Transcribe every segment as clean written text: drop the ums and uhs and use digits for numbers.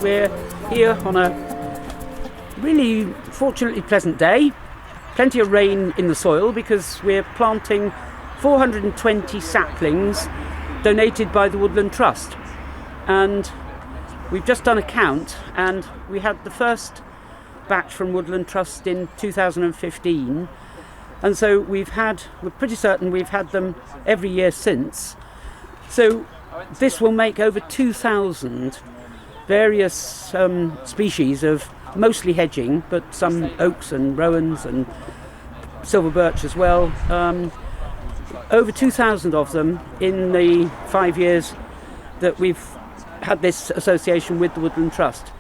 We're here on a really fortunately pleasant day. Plenty of rain in the soil because we're planting 420 saplings donated by the Woodland Trust. And we've just done a count, and we had the first batch from Woodland Trust in 2015. And so we're pretty certain we've had them every year since. So this will make over 2,000 various species of mostly hedging, but some oaks and rowans and silver birch as well. Over 2,000 of them in the 5 years that we've had this association with the Woodland Trust.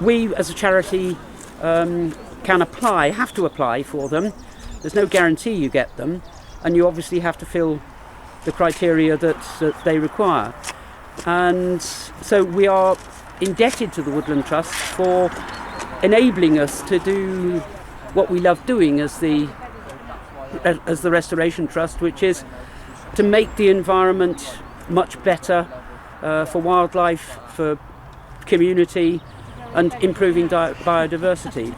We, as a charity, have to apply for them. There's no guarantee you get them, and you obviously have to fill the criteria that they require. And so we are indebted to the Woodland Trust for enabling us to do what we love doing as the Restoration Trust, which is to make the environment much better for wildlife, for community, and improving biodiversity.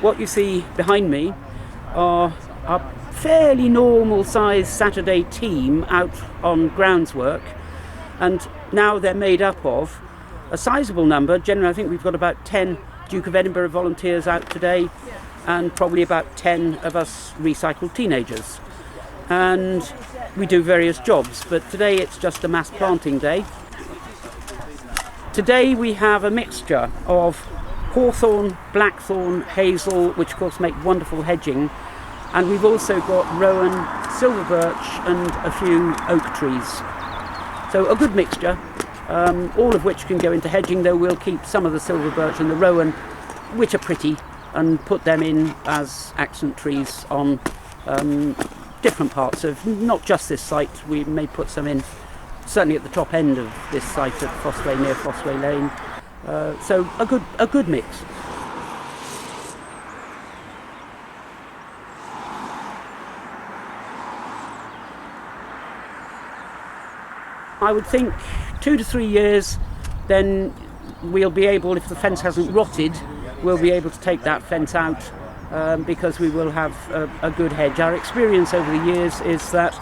What you see behind me are a fairly normal sized Saturday team out on grounds work, and now they're made up of a sizable number. Generally, I think we've got about 10 Duke of Edinburgh volunteers out today, and probably about 10 of us recycled teenagers. And we do various jobs, but today it's just a mass planting day. Today we have a mixture of hawthorn, blackthorn, hazel, which of course make wonderful hedging, and we've also got rowan, silver birch and a few oak trees. So a good mixture, all of which can go into hedging, though we'll keep some of the silver birch and the rowan, which are pretty, and put them in as accent trees on different parts of, not just this site. We may put some in certainly at the top end of this site at Fosseway, near Fosseway Lane. So a good mix. I would think 2 to 3 years, then we'll be able, if the fence hasn't rotted, we'll be able to take that fence out because we will have a good hedge. Our experience over the years is that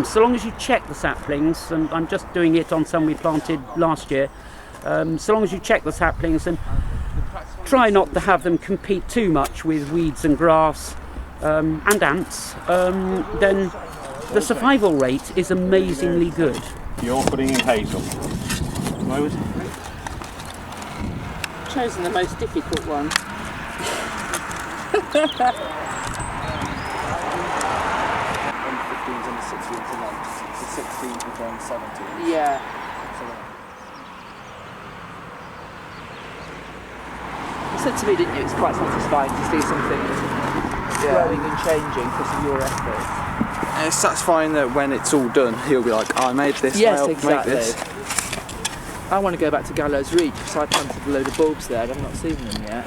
so long as you check the saplings, and I'm just doing it on some we planted last year, so long as you check the saplings and try not to have them compete too much with weeds and grass and ants, then the survival rate is amazingly good. You're putting in hazel. Chosen the most difficult one. On the 15s and the 16s and then the 16s and then 17s. Yeah. You said to me, didn't you, it's quite satisfying to see something growing and changing because of your efforts. And it's satisfying that when it's all done, he'll be like, I made this, yes, I helped exactly. make this. I want to go back to Gallows Reach because I planted a load of bulbs there and I've not seen them yet.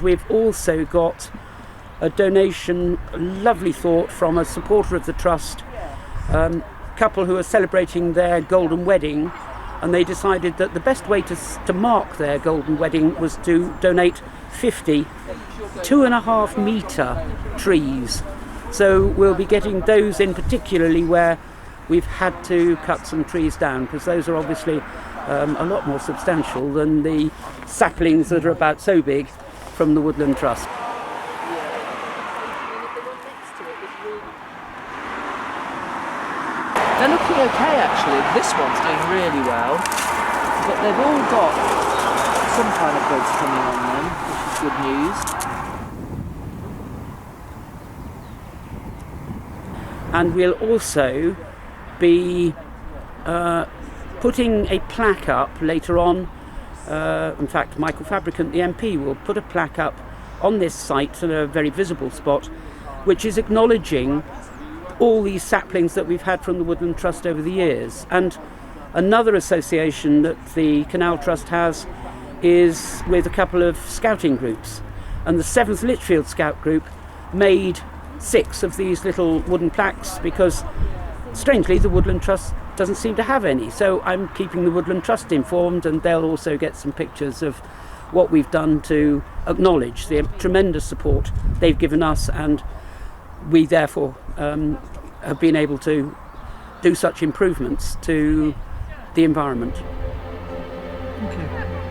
We've also got a donation, a lovely thought from a supporter of the Trust, couple who are celebrating their golden wedding, and they decided that the best way to mark their golden wedding was to donate 50 2.5 metre trees. So we'll be getting those in, particularly where we've had to cut some trees down, because those are obviously a lot more substantial than the saplings that are about so big from the Woodland Trust. They're looking okay actually. This one's doing really well, but they've all got some kind of buds coming on them, which is good news. And we'll also be putting a plaque up later on. In fact, Michael Fabricant, the MP, will put a plaque up on this site at a very visible spot, which is acknowledging all these saplings that we've had from the Woodland Trust over the years. And another association that the Canal Trust has is with a couple of scouting groups. And the 7th Lichfield Scout group made 6 of these little wooden plaques because strangely, the Woodland Trust doesn't seem to have any. So I'm keeping the Woodland Trust informed, and they'll also get some pictures of what we've done to acknowledge the tremendous support they've given us, and we therefore have been able to do such improvements to the environment. Thank you.